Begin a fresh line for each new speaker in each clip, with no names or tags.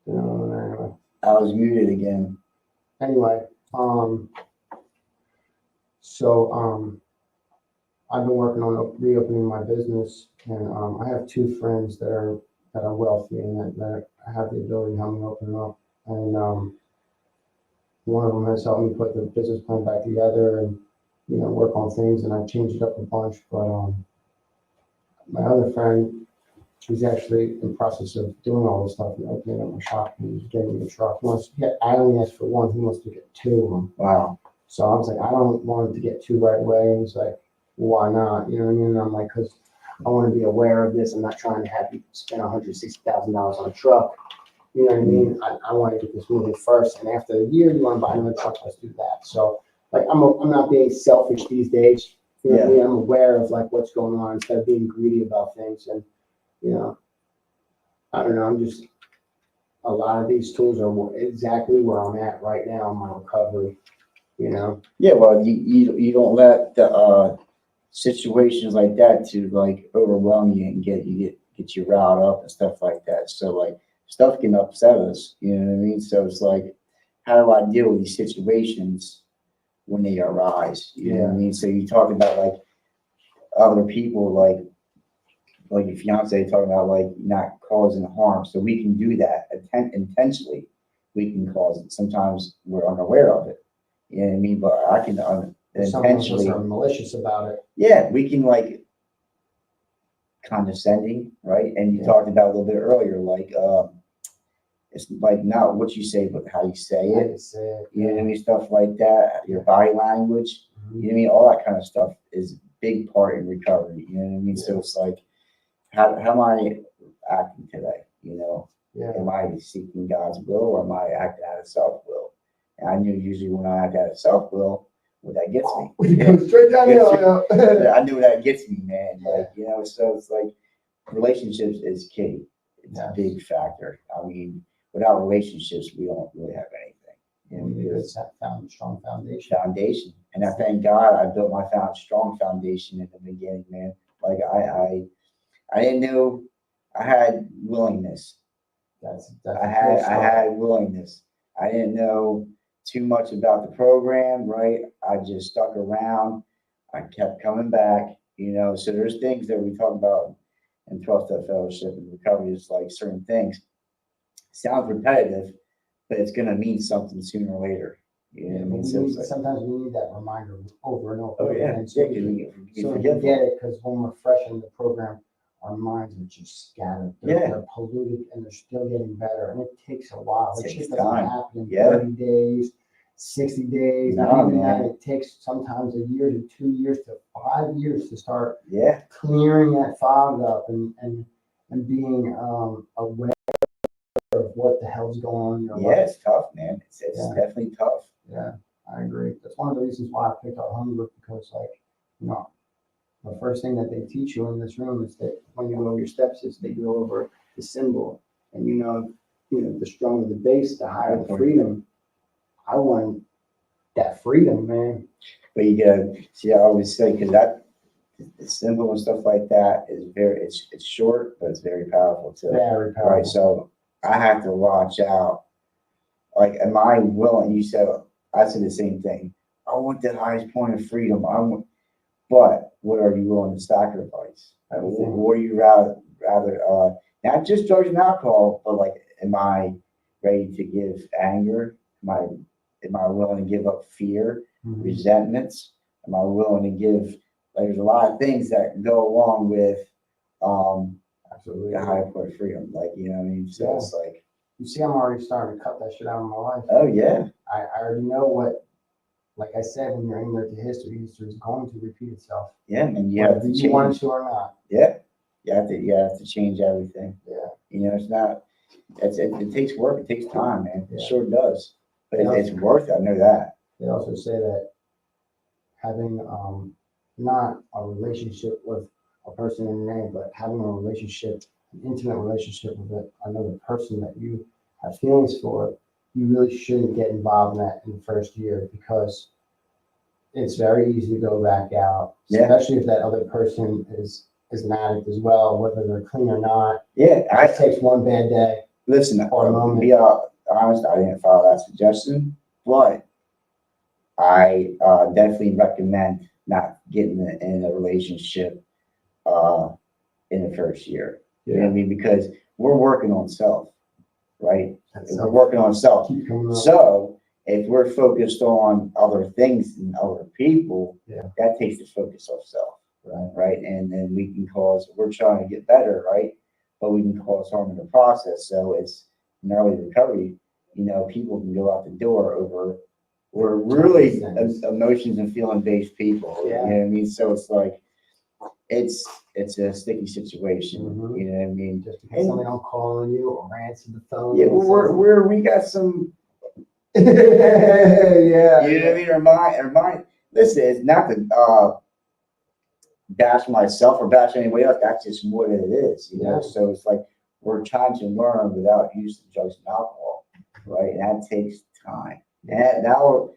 Anyway.
I was muted again.
Anyway, I've been working on reopening my business, and I have two friends that are wealthy and that have the ability to help me open it up. And one of them has helped me put the business plan back together and work on things, and I've changed it up a bunch. But my other friend, he's actually in the process of doing all this stuff and opening up my shop. And he's getting me a truck. He wants to get, I only asked for one. He wants to get two of them.
Wow.
So I was like, I don't want him to get two right away. And he's like, why not? You know what I mean? And I'm like, because I want to be aware of this. I'm not trying to have you spend $160,000 on a truck. You know what I mean? I want to get this moving first. And after a year, you want to buy another truck, let's do that. So like, I'm not being selfish these days. You know what I mean? I'm aware of like what's going on instead of being greedy about things. And I don't know. I'm just, a lot of these tools are exactly where I'm at right now in my recovery.
Yeah, well, you don't let the situations like that to like overwhelm you and get you riled up and stuff like that. So like stuff can upset us, you know what I mean? So it's like, how do I deal with these situations when they arise? You know what I mean? So you talk about like other people, like your fiance talking about like not causing harm. So we can do that intentionally. We can cause it. Sometimes we're unaware of it. You know what I mean? But I can intentionally.
Some are malicious about it.
Yeah, we can like condescending, right? And you talked about a little bit earlier, like it's like not what you say, but how you say it. You know what I mean? Stuff like that. Your body language.
Mm-hmm.
You know what I mean? All that kind of stuff is a big part in recovery. You know what I mean? So it's like, how am I acting today? Am I seeking God's will, or am I acting out of self-will? And I knew usually when I act out of self-will, what that gets me.
Straight down the
I knew that gets me, man. Like, so it's like relationships is key. It's a big factor. I mean, without relationships, we don't really have anything.
We need a strong foundation.
And I thank God I built my strong foundation in the beginning, man. Like I didn't know I had willingness. I had willingness. I didn't know too much about the program, right? I just stuck around. I kept coming back, So there's things that we talk about in 12-step fellowship and recovery, is like certain things. Sounds repetitive, but it's gonna mean something sooner or later.
Sometimes we need that reminder over and over.
Oh yeah,
and so we get it, because when we're fresh in the program, our minds are just scattered. They're polluted, and they're still getting better. And it takes a while. It just doesn't happen in 30 days, 60 days.
No,
even that, it takes sometimes a year to 2 years to 5 years to start clearing that fog up and being aware of what the hell's going on in your life.
It's tough, man. It's definitely tough.
Yeah, I agree. That's one of the reasons why I picked out hunger, because the first thing that they teach you in this room is that when you go over your steps is they go over the symbol, and the stronger the base, the higher the freedom. I want that freedom, man.
But you gotta see, I always say, because that the symbol and stuff like that is it's short, but it's very powerful too.
Very powerful.
Right. So I have to watch out. Like, am I willing? You said, I said the same thing. I want the highest point of freedom. But what are you willing to sacrifice? Or are you rather not just drugs and alcohol, but like, am I ready to give anger? Am I willing to give up fear, resentments? Am I willing to give? Like, there's a lot of things that go along with
absolutely
the higher point of freedom. Like, you know what I mean? So it's like,
you see, I'm already starting to cut that shit out of my life.
Oh yeah.
I already know what. Like I said, when you're ignorant to history is going to repeat itself.
Yeah, and you have to change.
You want to or not.
Yeah, you have to change everything.
Yeah.
It's not. It takes work. It takes time, man. It sure does. But it's worth it. I know that.
They also say that having not a relationship with a person in your name, but having a relationship, an intimate relationship with another person that you have feelings for, you really shouldn't get involved in that in the first year, because it's very easy to go back out, especially if that other person is is an addict as well, whether they're clean or not.
Yeah,
It just takes one bad day.
listen,
For a moment.
be honest, I didn't follow that suggestion, but I definitely recommend not getting in a relationship in the first year. You know what I mean? Because we're working on self, right? We're working on self.
Keep coming up.
So if we're focused on other things and other people,
Yeah.
that takes the focus off self, right? And then we can we're trying to get better, right? But we can cause harm in the process. So it's in early recovery, people can go out the door over, we're really emotions and feeling based people.
Yeah.
You know what I mean? So it's like, it's a sticky situation.
Mhm.
You know what I mean?
Just because somebody don't call on you or answer the phone.
Yeah, we got some.
Yeah.
You know what I mean? Or mine. Listen, it's not to bash myself or bash anybody else. That's just what it is,
Yeah.
So it's like we're trying to learn without using drugs and alcohol, right? And that takes time. And now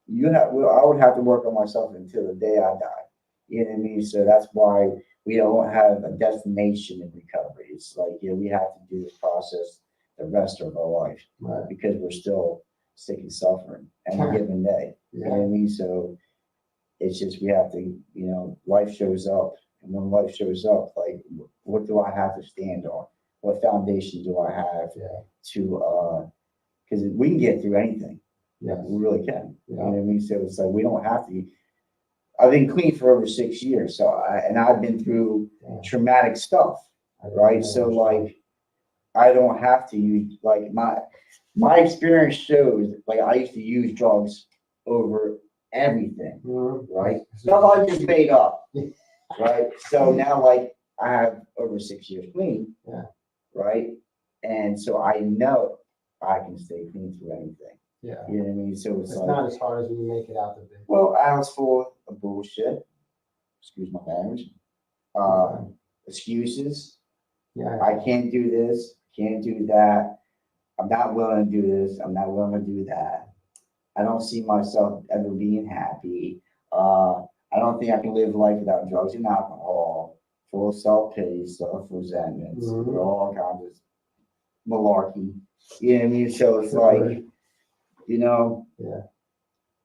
I would have to work on myself until the day I die. You know what I mean? So that's why we don't have a destination in recovery. It's like, we have to do this process the rest of our life,
Right.
because we're still sick and suffering any given day. You know what I mean? So it's just, we have to, life shows up. And when life shows up, like, what do I have to stand on? What foundation do I have to, because we can get through anything.
Yes.
We really can.
Yeah.
You know what I mean? So it's like, we don't have to. I've been clean for over 6 years. So I've been through traumatic stuff, right? So like, I don't have to use, like, my experience shows, like, I used to use drugs over everything, right? Stuff I just made up, right? So now, like, I have over 6 years clean, right? And so I know I can stay clean through anything.
Yeah.
You know what I mean? So
It's not as hard as we make it out to be.
Well, I was full of bullshit. Excuse my language. Excuses.
Yeah.
I can't do this, can't do that. I'm not willing to do this. I'm not willing to do that. I don't see myself ever being happy. I don't think I can live life without drugs and alcohol. Full of self-pity, self-resentments, all kinds of malarkey. You know what I mean? So it's like,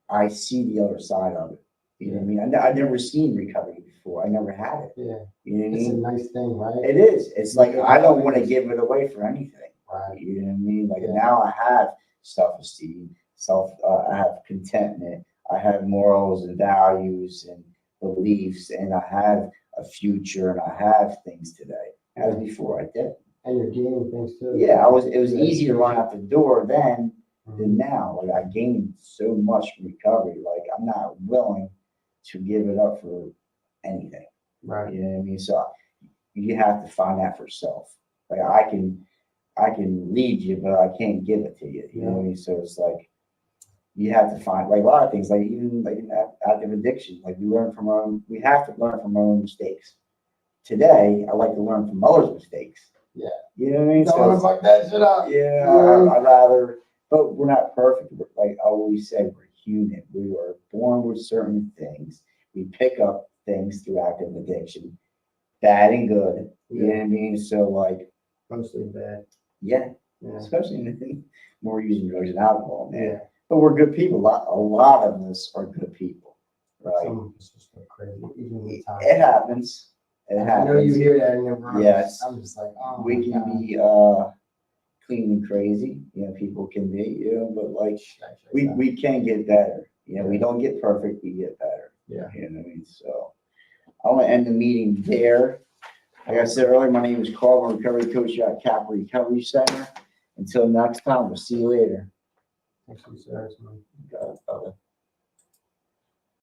I see the other side of it. You know what I mean? I've never seen recovery before. I never had it.
Yeah.
You know what I
It's a
mean?
nice thing, right?
It is. It's like, I don't want to give it away for anything.
Right.
You know what I mean? Like, now I have self-esteem, I have contentment, I have morals and values and beliefs, and I have a future, and I have things today. As before I did.
And you're gaining things too.
Yeah, it was easy to run out the door then than now. Like, I gained so much from recovery. Like, I'm not willing to give it up for anything.
Right.
You know what I mean? So you have to find that for self. Like, I can lead you, but I can't give it to you. You know what I mean? So it's like, you have to find, like, a lot of things, like, even like active addiction, like, we have to learn from our own mistakes. Today, I like to learn from others' mistakes.
Yeah.
You know what I mean?
Don't fuck that shit up.
Yeah, I'd rather, but we're not perfect. Like I always say, we're human. We are born with certain things. We pick up things through active addiction, bad and good. You know what I mean? So, like,
mostly bad.
Yeah. Especially when we're using drugs and alcohol, man.
Yeah.
But we're good people. A lot of us are good people, right?
Some of us just go crazy, even with time.
It happens. It happens.
I know you hear that in your room.
Yes.
I'm just like, oh
we can be clean and crazy. People can be, but like, we can get better. We don't get perfect, we get better.
Yeah.
You know what I mean? So I want to end the meeting there. Like I said earlier, my name is Carl. I'm a recovery coach here at Cap Recovery Center. Until next time, we'll see you later.
Thanks for the service, man.
Got it, brother.